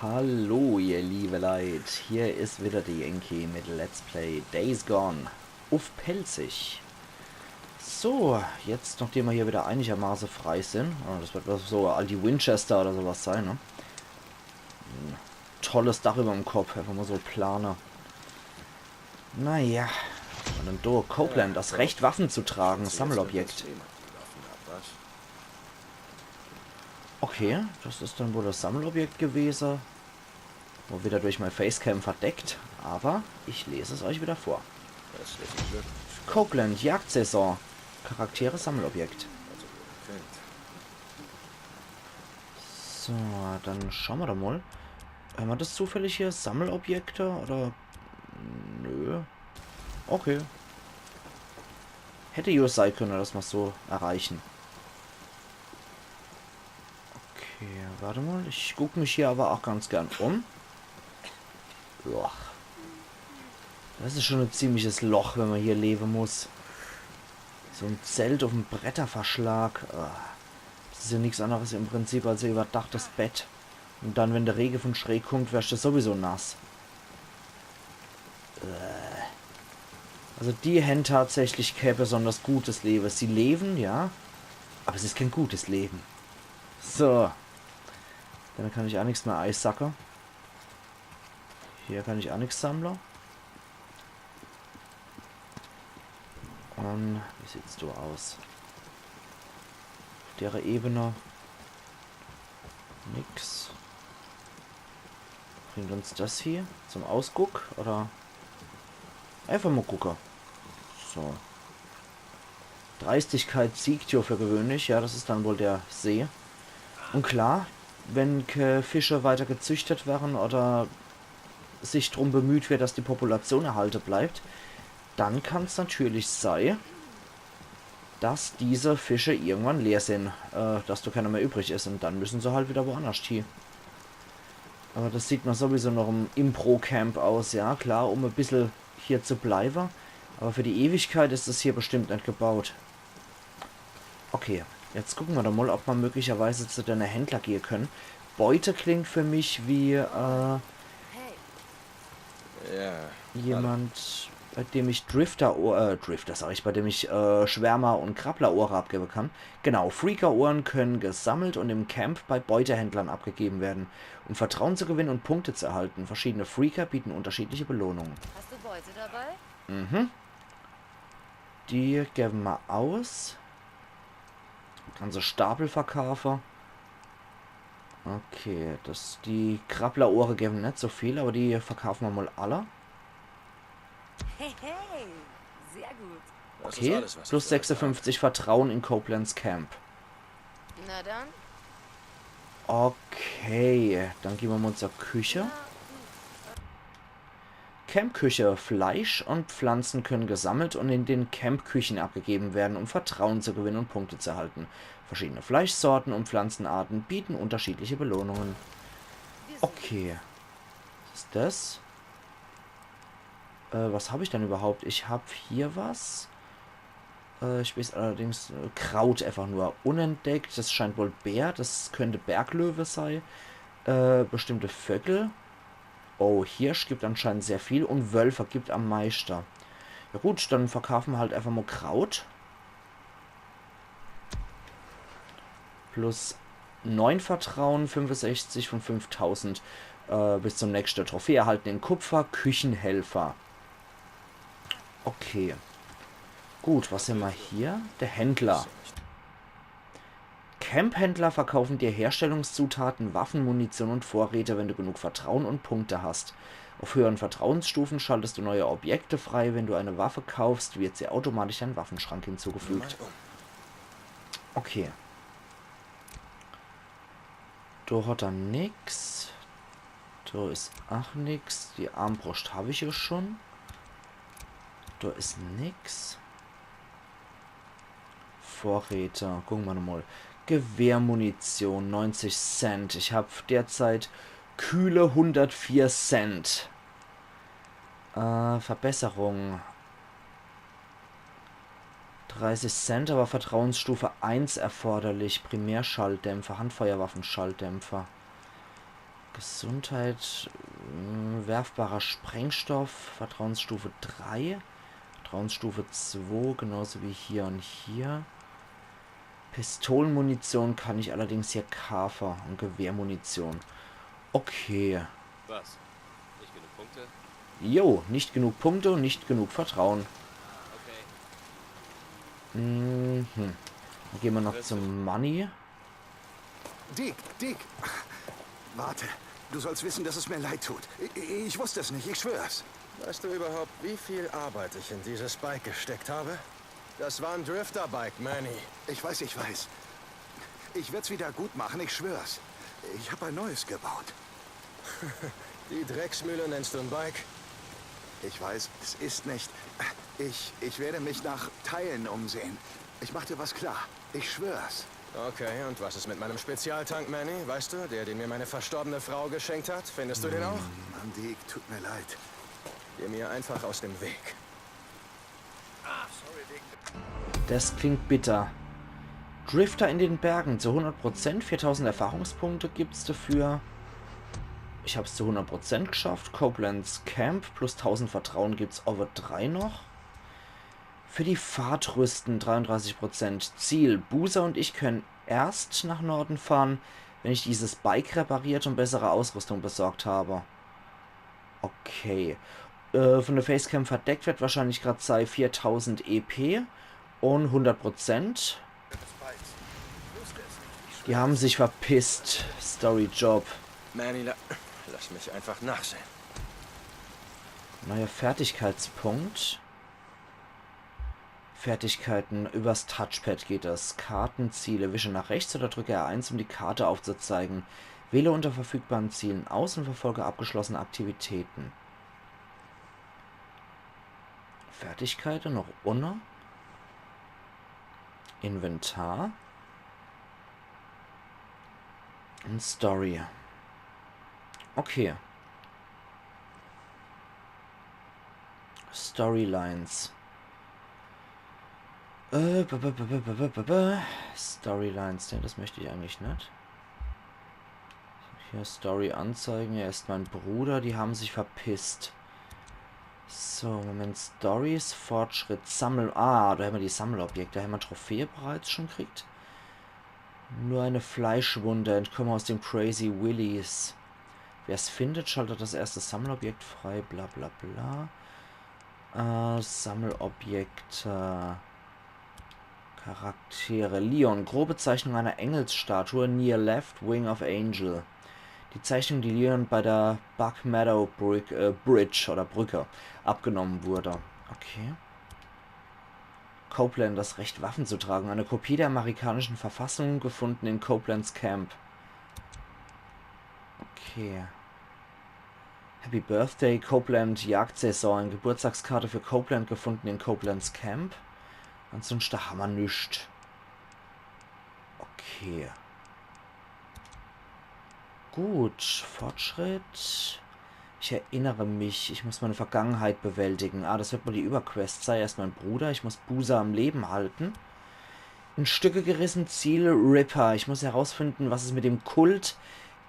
Hallo ihr liebe Leid, hier ist wieder die Enki mit Let's Play Days Gone auf Pelzig. So, jetzt nachdem wir hier wieder einigermaßen frei sind, das wird was so Aldi Winchester oder sowas sein, ne? Ein tolles Dach über dem Kopf, einfach mal so Planer. Naja, und dann do Copeland, das Recht Waffen zu tragen, Sammelobjekt. Okay, das ist dann wohl das Sammelobjekt gewesen. Nur wieder durch mein Facecam verdeckt, aber ich lese es euch wieder vor. Copeland, Jagdsaison. Charaktere, Sammelobjekt. So, dann schauen wir da mal. Haben wir das zufällig hier? Sammelobjekte oder... Nö. Okay. Hätte ja sein können, dass wir es so erreichen. Okay, warte mal. Ich gucke mich hier aber auch ganz gern um. Joa. Das ist schon ein ziemliches Loch, wenn man hier leben muss. So ein Zelt auf dem Bretterverschlag. Das ist ja nichts anderes im Prinzip als ein überdachtes Bett. Und dann, wenn der Regen von schräg kommt, wärst du sowieso nass. Also die haben tatsächlich kein besonders gutes Leben. Sie leben, ja, aber es ist kein gutes Leben. So. Dann kann ich auch nichts mehr Eissacker. Hier kann ich auch nichts sammeln. Und wie sieht's so aus? Auf der Ebene nix. Bringt uns das hier zum Ausguck oder einfach mal gucken. So. Dreistigkeit siegt hier für gewöhnlich. Ja, das ist dann wohl der See. Und klar, wenn Fische weiter gezüchtet werden oder sich darum bemüht wird, dass die Population erhalten bleibt, dann kann es natürlich sein, dass diese Fische irgendwann leer sind, dass da keiner mehr übrig ist und dann müssen sie halt wieder woanders hin. Aber das sieht man sowieso noch im Impro-Camp aus, ja klar, um ein bisschen hier zu bleiben. Aber für die Ewigkeit ist es hier bestimmt nicht gebaut. Okay, jetzt gucken wir doch mal, ob wir möglicherweise zu den Händler gehen können. Beute klingt für mich wie jemand, bei dem ich bei dem ich Schwärmer und Krabblerohre abgeben kann. Genau, Freaker-Ohren können gesammelt und im Camp bei Beutehändlern abgegeben werden, um Vertrauen zu gewinnen und Punkte zu erhalten. Verschiedene Freaker bieten unterschiedliche Belohnungen. Hast du Beute dabei? Mhm. Die geben wir aus. Ganze Stapel verkaufen. Okay, die Krabblerohre geben nicht so viel, aber die verkaufen wir mal alle. Hey, hey, sehr gut. Okay, plus 56 Vertrauen in Copelands Camp. Na dann? Okay, dann gehen wir mal zur Küche. Campküche. Fleisch und Pflanzen können gesammelt und in den Campküchen abgegeben werden, um Vertrauen zu gewinnen und Punkte zu erhalten. Verschiedene Fleischsorten und Pflanzenarten bieten unterschiedliche Belohnungen. Okay. Was ist das? Was habe ich denn überhaupt? Ich habe hier was. Ich weiß allerdings Kraut einfach nur unentdeckt. Das scheint wohl Bär. Das könnte Berglöwe sein. Bestimmte Vögel. Oh, Hirsch gibt anscheinend sehr viel und Wölfer gibt am meisten. Ja gut, dann verkaufen wir halt einfach mal Kraut. Plus 9 Vertrauen, 65 von 5000 bis zum nächsten. Trophäe erhalten in Kupfer, Küchenhelfer. Okay. Gut, was haben wir hier? Der Händler. Camphändler verkaufen dir Herstellungszutaten, Waffen, Munition und Vorräte, wenn du genug Vertrauen und Punkte hast. Auf höheren Vertrauensstufen schaltest du neue Objekte frei. Wenn du eine Waffe kaufst, wird sie automatisch deinem Waffenschrank hinzugefügt. Okay. Da hat er nix. Da ist auch nix. Die Armbrust habe ich ja schon. Da ist nix. Vorräte. Gucken wir mal. Gewehrmunition 90 Cent. Ich habe derzeit kühle 104 Cent. Verbesserung 30 Cent, aber Vertrauensstufe 1 erforderlich. Primärschalldämpfer, Handfeuerwaffenschalldämpfer. Gesundheit, werfbarer Sprengstoff, Vertrauensstufe 3, Vertrauensstufe 2, genauso wie hier und hier. Pistolenmunition kann ich allerdings hier Kafer und Gewehrmunition. Okay. Was? Nicht genug Punkte? Jo, nicht genug Punkte und nicht genug Vertrauen. Okay. Mhm. Dann gehen wir noch zum Money. Dick! Warte, du sollst wissen, dass es mir leid tut. Ich wusste es nicht, ich schwör's. Weißt du überhaupt, wie viel Arbeit ich in dieses Bike gesteckt habe? Das war ein Drifter-Bike, Manny. Ich weiß. Ich werd's wieder gut machen, ich schwör's. Ich habe ein neues gebaut. Die Drecksmühle nennst du ein Bike? Ich weiß, es ist nicht. Ich werde mich nach Teilen umsehen. Ich mach dir was klar. Ich schwör's. Okay, und was ist mit meinem Spezialtank, Manny? Weißt du, der, den mir meine verstorbene Frau geschenkt hat? Findest du den auch? Mann, Dick, tut mir leid. Geh mir einfach aus dem Weg. Das klingt bitter. Drifter in den Bergen zu 100%. 4000 Erfahrungspunkte gibt's dafür. Ich habe es zu 100% geschafft. Copeland's Camp plus 1000 Vertrauen gibt's over 3 noch. Für die Fahrtrüsten 33%. Ziel: Boozer und ich können erst nach Norden fahren, wenn ich dieses Bike repariert und bessere Ausrüstung besorgt habe. Okay. Von der Facecam verdeckt wird wahrscheinlich gerade sei 4000 EP und 100%. Die haben sich verpisst. Story Job. Manny, lass mich einfach nachsehen. Neuer Fertigkeitspunkt. Fertigkeiten übers Touchpad geht das. Kartenziele. Wische nach rechts oder drücke R1, um die Karte aufzuzeigen. Wähle unter verfügbaren Zielen aus und verfolge abgeschlossene Aktivitäten. Fertigkeiten noch ohne. Inventar. Und Story. Okay. Storylines. Storylines, denn das möchte ich eigentlich nicht. Hier Story anzeigen. Er ist mein Bruder, die haben sich verpisst. So, Moment. Stories, Fortschritt, Sammel. Ah, da haben wir die Sammelobjekte. Da haben wir Trophäe bereits schon gekriegt. Nur eine Fleischwunde. Entkomme aus dem Crazy Willies. Wer es findet, schaltet das erste Sammelobjekt frei. Bla bla bla. Sammelobjekte. Charaktere. Leon. Grobe Zeichnung einer Engelsstatue. Near Left Wing of Angel. Die Zeichnung, die Leon bei der Buck Meadow Bridge oder Brücke abgenommen wurde. Okay. Copeland, das Recht, Waffen zu tragen. Eine Kopie der amerikanischen Verfassung gefunden in Copeland's Camp. Okay. Happy Birthday, Copeland Jagdsaison. Eine Geburtstagskarte für Copeland gefunden in Copeland's Camp. Ansonsten haben wir nichts. Okay. Gut, Fortschritt. Ich erinnere mich, ich muss meine Vergangenheit bewältigen. Ah, das wird wohl die Überquest sein. Er ist mein Bruder, ich muss Boozer am Leben halten. In Stücke gerissen, Ziel Ripper. Ich muss herausfinden, was es mit dem Kult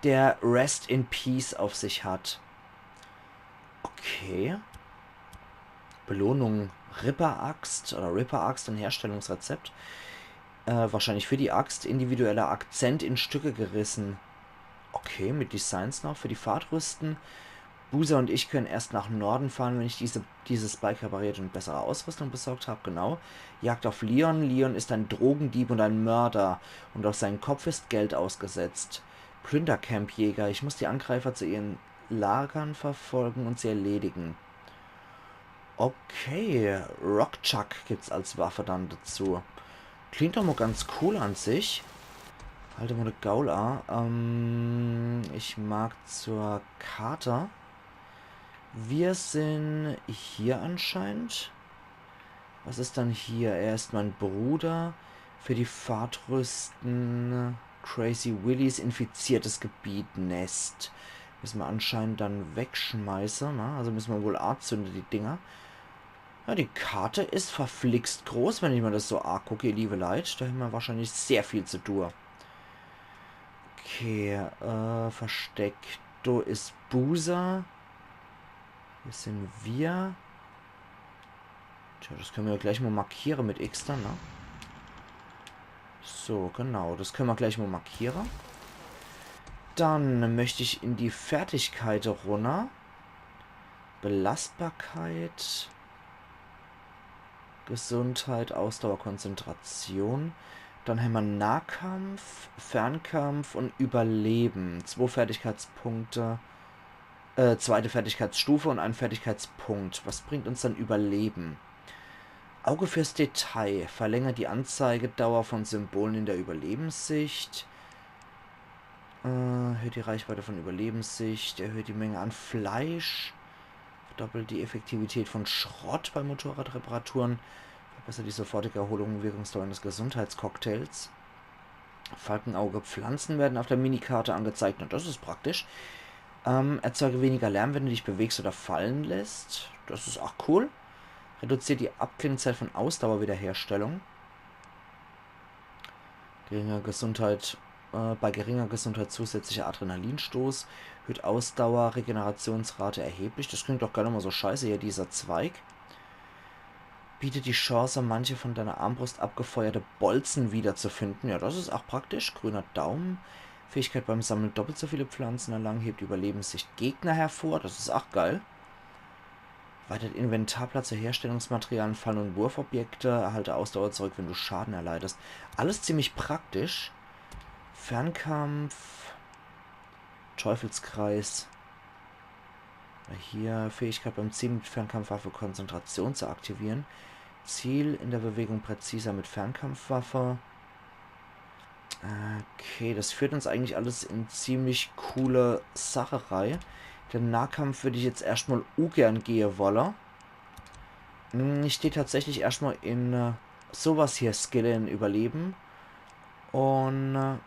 der Rest in Peace auf sich hat. Okay. Belohnung Ripper-Axt oder Ripper-Axt, ein Herstellungsrezept. Wahrscheinlich für die Axt. Individueller Akzent in Stücke gerissen. Okay, mit Designs noch für die Fahrtrüsten. Boozer und ich können erst nach Norden fahren, wenn ich dieses Bike repariert und bessere Ausrüstung besorgt habe. Genau. Jagd auf Leon. Leon ist ein Drogendieb und ein Mörder. Und auf seinen Kopf ist Geld ausgesetzt. Plündercampjäger. Ich muss die Angreifer zu ihren Lagern verfolgen und sie erledigen. Okay. Rockchuck gibt es als Waffe dann dazu. Klingt doch mal ganz cool an sich. Halte mal eine Gaula. Ich mag zur Karte. Wir sind hier anscheinend. Was ist dann hier? Er ist mein Bruder. Für die Fahrtrüsten. Crazy Willies, infiziertes Gebiet, Nest. Müssen wir anscheinend dann wegschmeißen. Ne? Also müssen wir wohl anzünden, die Dinger. Ja, die Karte ist verflixt groß, wenn ich mir das so gucke, liebe Leute. Da haben wir wahrscheinlich sehr viel zu tun. Okay, Versteck Da ist Busa. Hier sind wir. Tja, das können wir gleich mal markieren mit X dann, ne? So, genau. Das können wir gleich mal markieren. Dann möchte ich in die Fertigkeit runter. Belastbarkeit. Gesundheit, Ausdauer, Konzentration. Dann haben wir Nahkampf, Fernkampf und Überleben. 2 Fertigkeitspunkte. Zweite Fertigkeitsstufe und ein Fertigkeitspunkt. Was bringt uns dann Überleben? Auge fürs Detail. Verlängert die Anzeigedauer von Symbolen in der Überlebenssicht. Erhöht die Reichweite von Überlebenssicht. Erhöht die Menge an Fleisch. Verdoppelt die Effektivität von Schrott bei Motorradreparaturen. Verbessert die sofortige Erholung und Wirkungsdauer des Gesundheitscocktails. Falkenauge Pflanzen werden auf der Minikarte angezeigt. Und das ist praktisch. Erzeuge weniger Lärm, wenn du dich bewegst oder fallen lässt. Das ist auch cool. Reduziert die Abklingzeit von Ausdauerwiederherstellung. Geringer Gesundheit, bei geringer Gesundheit zusätzlicher Adrenalinstoß. Erhöht Ausdauer, Regenerationsrate erheblich. Das klingt doch gar nicht mal so scheiße hier, dieser Zweig. Bietet die Chance, manche von deiner Armbrust abgefeuerte Bolzen wiederzufinden. Ja, das ist auch praktisch. Grüner Daumen. Fähigkeit beim Sammeln doppelt so viele Pflanzen erlangen. Hebt Überlebenssicht Gegner hervor. Das ist auch geil. Weitet Inventarplatz für Herstellungsmaterialien, Fallen- und Wurfobjekte. Erhalte Ausdauer zurück, wenn du Schaden erleidest. Alles ziemlich praktisch. Fernkampf. Teufelskreis. Hier Fähigkeit beim Ziel mit Fernkampfwaffe Konzentration zu aktivieren. Ziel in der Bewegung präziser mit Fernkampfwaffe. Okay, das führt uns eigentlich alles in ziemlich coole Sacherei. Den Nahkampf würde ich jetzt erstmal ungern gehen wollen. Ich stehe tatsächlich erstmal in sowas hier Skill in Überleben. Und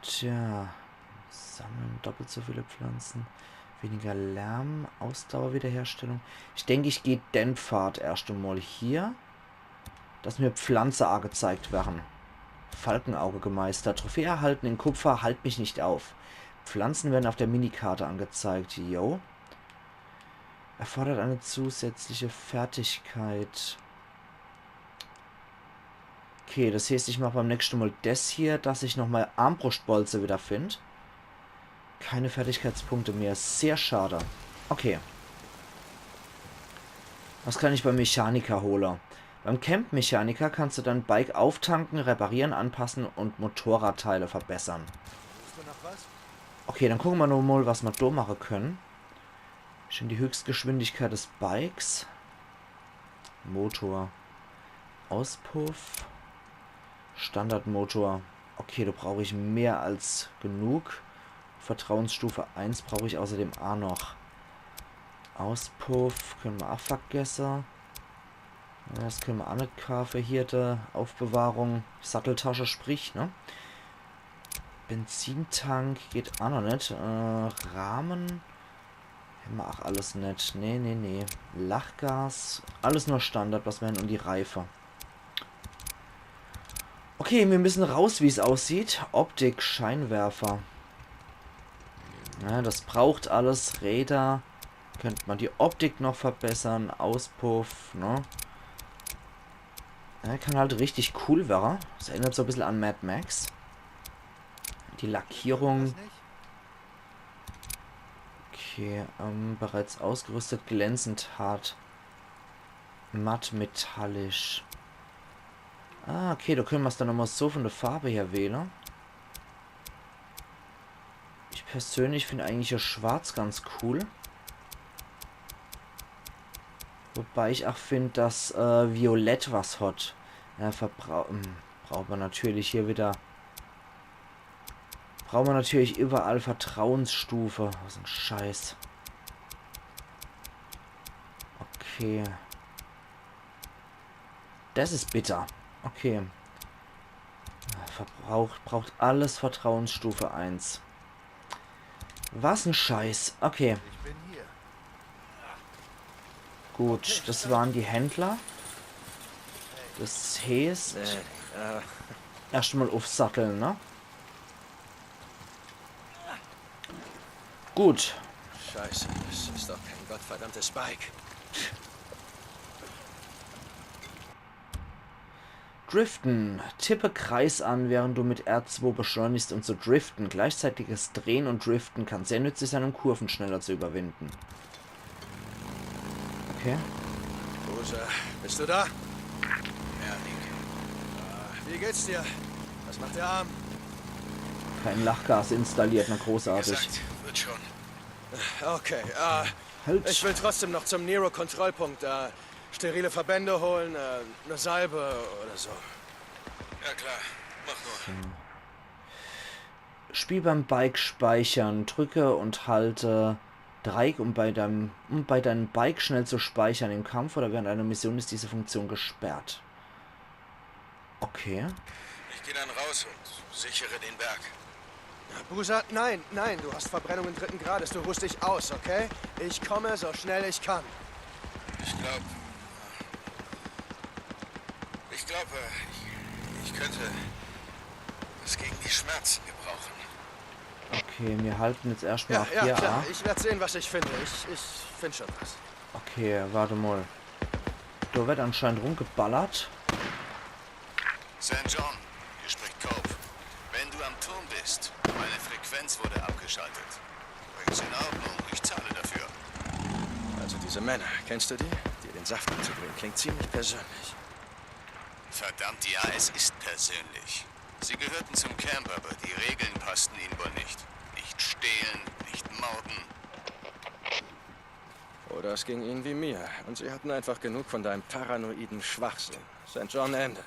tja, sammeln doppelt so viele Pflanzen. Weniger Lärm, Ausdauerwiederherstellung. Ich denke, ich gehe den Pfad erst einmal hier. Dass mir Pflanze angezeigt werden. Falkenauge gemeistert. Trophäe erhalten in Kupfer, halt mich nicht auf. Pflanzen werden auf der Minikarte angezeigt. Yo. Erfordert eine zusätzliche Fertigkeit. Okay, das heißt, ich mache beim nächsten Mal das hier, dass ich nochmal Armbrustbolze wieder finde. Keine Fertigkeitspunkte mehr. Sehr schade. Okay. Was kann ich beim Mechaniker holen? Beim Camp-Mechaniker kannst du dein Bike auftanken, reparieren, anpassen und Motorradteile verbessern. Okay, dann gucken wir noch mal, was wir da machen können. Schon die Höchstgeschwindigkeit des Bikes. Motor. Auspuff. Standardmotor. Okay, da brauche ich mehr als genug. Vertrauensstufe 1 brauche ich außerdem auch noch. Auspuff können wir auch vergessen. Das können wir auch nicht kaufen. Hier die Aufbewahrung. Satteltasche sprich, ne? Benzintank geht auch noch nicht. Rahmen. Haben wir auch alles nicht. Nee. Lachgas. Alles nur Standard, was wir haben. Und die Reife. Okay, wir müssen raus, wie es aussieht. Optik, Scheinwerfer. Ja, das braucht alles. Räder. Könnte man die Optik noch verbessern. Auspuff, ne? Ja, kann halt richtig cool werden. Das erinnert so ein bisschen an Mad Max. Die Lackierung. Okay, bereits ausgerüstet, glänzend hart. Matt metallisch. Ah, okay, da können wir es dann nochmal so von der Farbe her wählen. Ich persönlich finde eigentlich hier schwarz ganz cool. Wobei ich auch finde, dass Violett was hat. Ja, braucht man natürlich hier wieder. Braucht man natürlich überall Vertrauensstufe. Was ein Scheiß. Okay. Das ist bitter. Okay. Braucht alles Vertrauensstufe 1. Was ein Scheiß. Okay. Ich bin hier. Gut, das waren die Händler. Das heißt, erstmal aufsatteln, ne? Gut. Scheiße, das ist doch kein gottverdammtes Spike. Driften. Tippe Kreis an, während du mit R2 beschleunigst, um zu driften. Gleichzeitiges Drehen und Driften kann sehr nützlich sein, um Kurven schneller zu überwinden. Okay. Rosa, bist du da? Ja, Nick. Wie geht's dir? Was macht der Arm? Kein Lachgas installiert, na großartig. Wird schon. Okay, Halt. ich will trotzdem noch zum Nero-Kontrollpunkt. Sterile Verbände holen, eine Salbe oder so. Ja klar, mach nur. Spiel beim Bike speichern. Drücke und halte Dreieck, um bei deinem Bike schnell zu speichern. Im Kampf oder während einer Mission ist diese Funktion gesperrt. Okay. Ich gehe dann raus und sichere den Berg. Busa, nein, du hast Verbrennungen 3. Grades. Du ruhst dich aus, okay? Ich komme so schnell ich kann. Ich glaube, ich könnte was gegen die Schmerzen gebrauchen. Okay, wir halten jetzt erstmal Ja, hier klar. A. Ich werde sehen, was ich finde. Ich finde schon was. Okay, warte mal. Da wird anscheinend rumgeballert. St. John, hier spricht Cope. Wenn du am Turm bist, meine Frequenz wurde abgeschaltet. Bring's in Ordnung, ich zahle dafür. Also diese Männer, kennst du die? Dir den Saft abzudrehen, klingt ziemlich persönlich. Verdammt, ja, es ist persönlich. Sie gehörten zum Camp, aber die Regeln passten ihnen wohl nicht. Nicht stehlen, nicht morden. Oder es ging ihnen wie mir. Und sie hatten einfach genug von deinem paranoiden Schwachsinn. St. John Ende.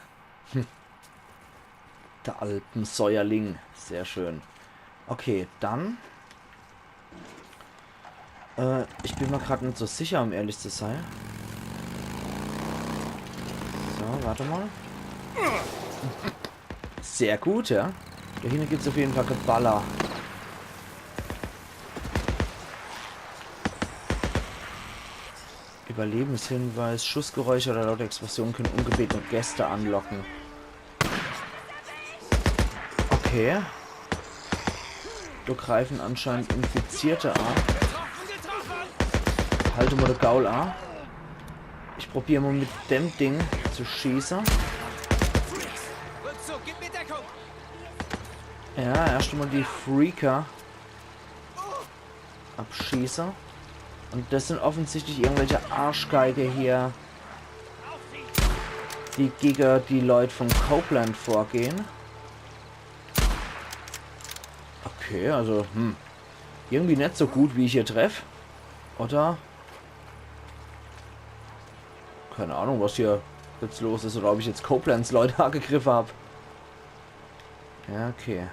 Der Alpensäuerling. Sehr schön. Okay, dann. Ich bin mir gerade nicht so sicher, um ehrlich zu sein. So, warte mal. Sehr gut, ja. Da hinten gibt es auf jeden Fall Geballer. Überlebenshinweis, Schussgeräusche oder laute Explosionen können ungebetene Gäste anlocken. Okay. Da greifen anscheinend Infizierte an. Halte mal den Gaul an. Ich probiere mal mit dem Ding zu schießen. Ja, erst mal die Freaker abschießen. Und das sind offensichtlich irgendwelche Arschgeige hier, die gegen die Leute von Copeland vorgehen. Okay, also, irgendwie nicht so gut, wie ich hier treffe. Oder? Keine Ahnung, was hier jetzt los ist. Oder ob ich jetzt Copelands Leute angegriffen habe. Ja, okay.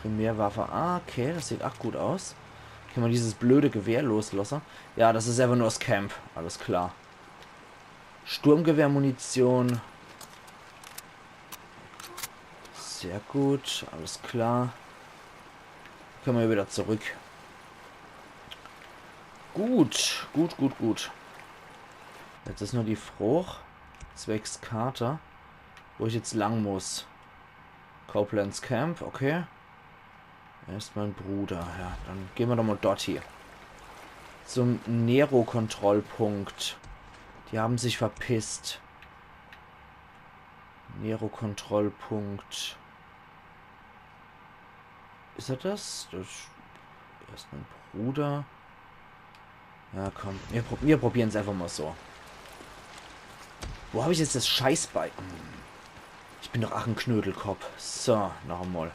Primärwaffe. Ah, okay, das sieht auch gut aus. Kann man dieses blöde Gewehr loslassen? Ja, das ist einfach nur das Camp. Alles klar. Sturmgewehrmunition. Sehr gut, alles klar. Können wir wieder zurück. Gut. Jetzt ist nur die Frucht. Zwecks Karte. Wo ich jetzt lang muss. Copelands Camp, okay. Er ist mein Bruder. Ja, dann gehen wir doch mal dort hier. Zum Nero-Kontrollpunkt. Die haben sich verpisst. Nero-Kontrollpunkt. Ist er das? Er ist mein Bruder. Ja, komm. Wir probieren es einfach mal so. Wo habe ich jetzt das Scheißbein? Ich bin doch auch ein Knödelkopf. So, noch einmal.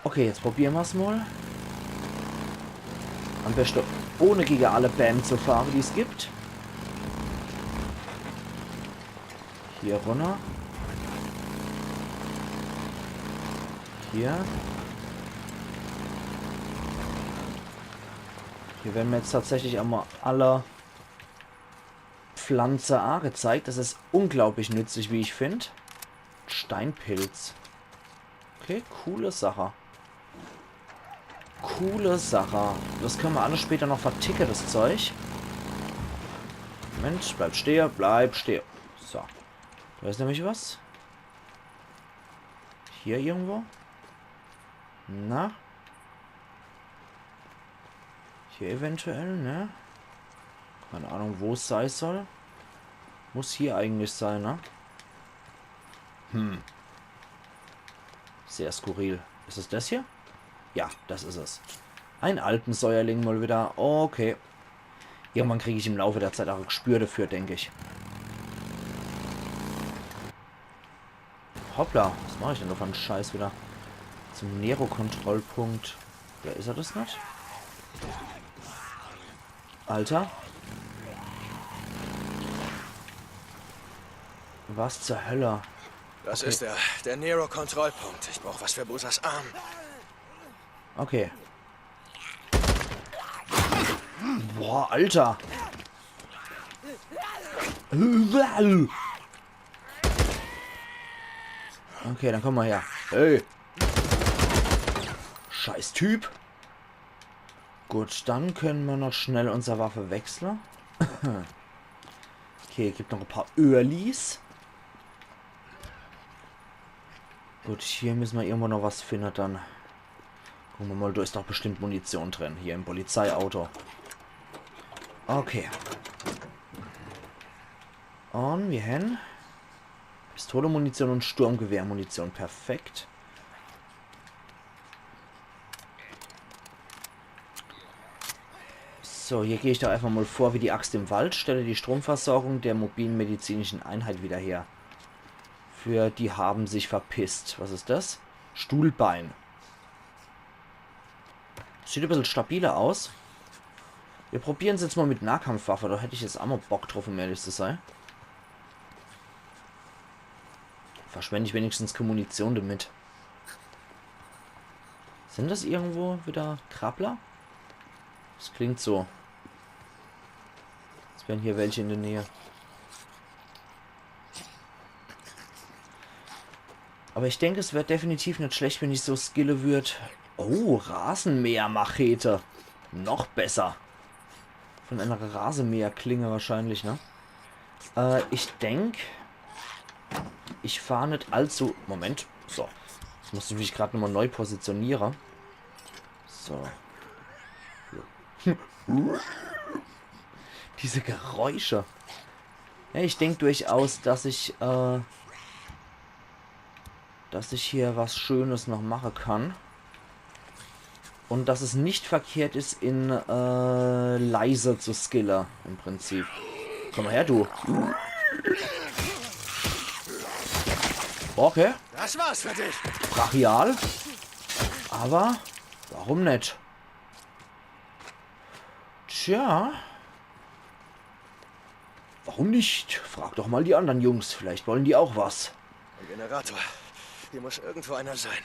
Okay, jetzt probieren wir es mal. Am besten ohne gegen alle Bären zu fahren, die es gibt. Hier runter. Hier. Hier werden mir jetzt tatsächlich einmal alle Pflanze A gezeigt. Das ist unglaublich nützlich, wie ich finde. Steinpilz. Okay, coole Sache. Coole Sache. Das können wir alles später noch verticken, das Zeug. Mensch, bleib stehen, bleib stehen. So. Da ist nämlich was. Hier irgendwo. Na? Hier eventuell, ne? Keine Ahnung, wo es sein soll. Muss hier eigentlich sein, ne? Sehr skurril. Ist es das hier? Ja, das ist es. Ein Alpensäuerling mal wieder. Okay. Irgendwann kriege ich im Laufe der Zeit auch ein Gespür dafür, denke ich. Hoppla, was mache ich denn da für einen Scheiß wieder? Zum Nero-Kontrollpunkt. Ja, ist er das nicht? Alter. Was zur Hölle? Das Okay. ist der Nero-Kontrollpunkt. Ich brauche was für Busas Arm. Okay. Boah, Alter. Okay, dann komm mal her. Hey. Scheiß Typ. Gut, dann können wir noch schnell unsere Waffe wechseln. Okay, gibt noch ein paar Öhrlis. Gut, hier müssen wir irgendwo noch was finden dann. Gucken wir mal, da ist doch bestimmt Munition drin. Hier im Polizeiauto. Okay. Und wir haben Pistole-Munition und Sturmgewehr-Munition. Perfekt. So, hier gehe ich doch einfach mal vor wie die Axt im Wald. Stelle die Stromversorgung der mobilen medizinischen Einheit wieder her. Für die haben sich verpisst. Was ist das? Stuhlbein. Sieht ein bisschen stabiler aus. Wir probieren es jetzt mal mit Nahkampfwaffe. Da hätte ich jetzt auch mal Bock drauf, um ehrlich zu sein. Verschwende ich wenigstens keine Munition damit. Sind das irgendwo wieder Krabbler? Das klingt so. Jetzt wären hier welche in der Nähe. Aber ich denke, es wäre definitiv nicht schlecht, wenn ich so skille würde. Oh, Rasenmäher-Machete. Noch besser. Von einer Rasenmäher-Klinge wahrscheinlich, ne? Ich denke, ich fahre nicht allzu... Moment. So. Jetzt muss ich mich gerade nochmal neu positionieren. So. Diese Geräusche. Ja, ich denke durchaus, dass ich hier was Schönes noch machen kann. Und dass es nicht verkehrt ist, in leise zu skillen, im Prinzip. Komm mal her, du. Okay. Das war's für dich. Brachial. Aber warum nicht? Tja. Warum nicht? Frag doch mal die anderen Jungs. Vielleicht wollen die auch was. Der Generator. Hier muss irgendwo einer sein.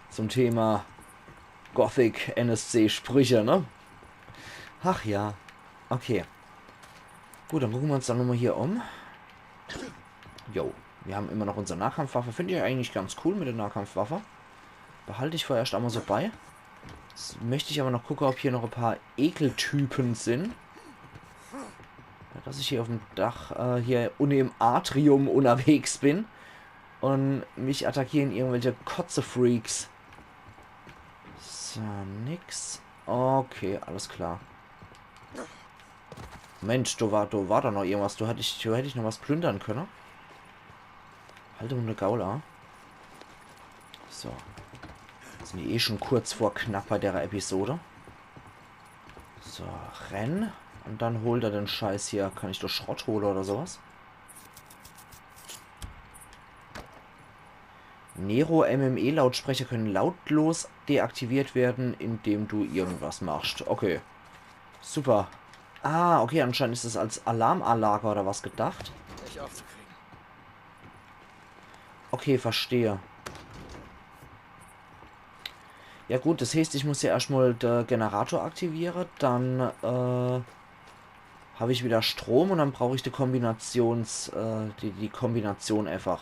Zum Thema Gothic NSC Sprüche, ne? Ach ja. Okay. Gut, dann gucken wir uns dann nochmal hier um. Jo. Wir haben immer noch unsere Nahkampfwaffe. Finde ich eigentlich ganz cool mit der Nahkampfwaffe. Behalte ich vorerst einmal so bei. Jetzt möchte ich aber noch gucken, ob hier noch ein paar Ekeltypen sind. Ja, dass ich hier auf dem Dach, hier unten im Atrium unterwegs bin. Und mich attackieren irgendwelche Kotze-Freaks. So, nix. Okay, alles klar. Mensch, da war doch noch irgendwas. Da hätte ich noch was plündern können. Halte mal eine Gaula. So. Sind wir eh schon kurz vor knapp bei der Episode. So, renn. Und dann holt er den Scheiß hier. Kann ich doch Schrott holen oder sowas? Nero MME Lautsprecher können lautlos deaktiviert werden, indem du irgendwas machst. Okay. Super. Ah, okay, anscheinend ist es als Alarmanlage oder was gedacht. Nicht aufzukriegen. Okay, verstehe. Ja gut, das heißt, ich muss ja erstmal den Generator aktivieren, dann habe ich wieder Strom und dann brauche ich die die Kombination einfach.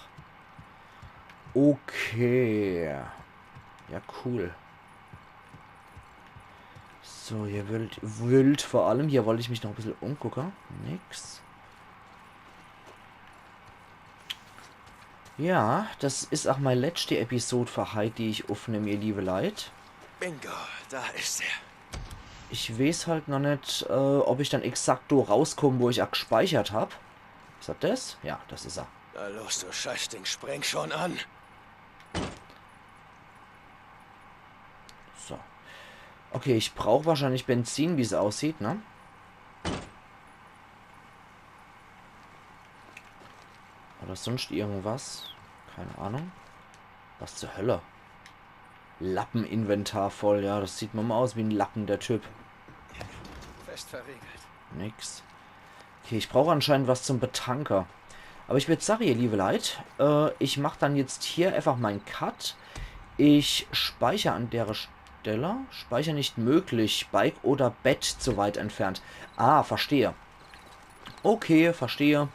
Okay. Ja, cool. So, hier wild vor allem. Hier wollte ich mich noch ein bisschen umgucken. Nix. Ja, das ist auch meine letzte Episode für heute, die ich aufnehme, ihr liebe Leid. Bingo, da ist er. Ich weiß halt noch nicht, ob ich dann exakt so rauskomme, wo ich auch gespeichert habe. Ist das das? Ja, das ist er. Na los, du Scheißding, spreng schon an. So. Okay, ich brauche wahrscheinlich Benzin, wie es aussieht, ne? Oder sonst irgendwas? Keine Ahnung. Was zur Hölle? Lappeninventar voll, ja, das sieht mal aus wie ein Lappen, der Typ. Fest verriegelt. Nix. Okay, ich brauche anscheinend was zum Betanker. Aber ich würde sagen, ihr liebe Leute, ich mache dann jetzt hier einfach meinen Cut. Ich speichere an der Stelle. Speicher nicht möglich. Bike oder Bett zu weit entfernt. Ah, verstehe. Okay, verstehe.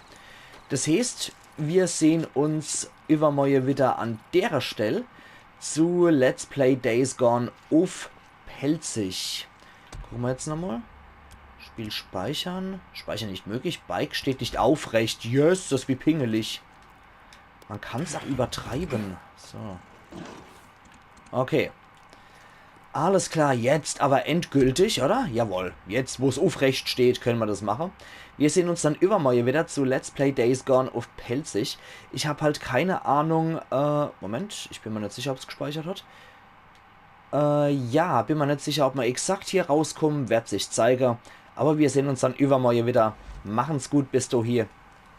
Das heißt, wir sehen uns übermorgen wieder an der Stelle zu Let's Play Days Gone auf Pelzig. Gucken wir jetzt nochmal. Spiel speichern. Speichern nicht möglich. Bike steht nicht aufrecht. Yes, das ist wie pingelig. Man kann es auch übertreiben. So. Okay. Alles klar, jetzt aber endgültig, oder? Jawohl. Jetzt, wo es aufrecht steht, können wir das machen. Wir sehen uns dann übermorgen wieder zu Let's Play Days Gone auf Pelzig. Ich habe halt keine Ahnung, Moment, ich bin mir nicht sicher, ob es gespeichert hat. Ja, bin mir nicht sicher, ob wir exakt hier rauskommen, wird sich zeigen. Aber wir sehen uns dann übermorgen wieder. Machen's gut, bis du hier.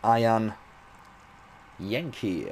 Ayan Yankee.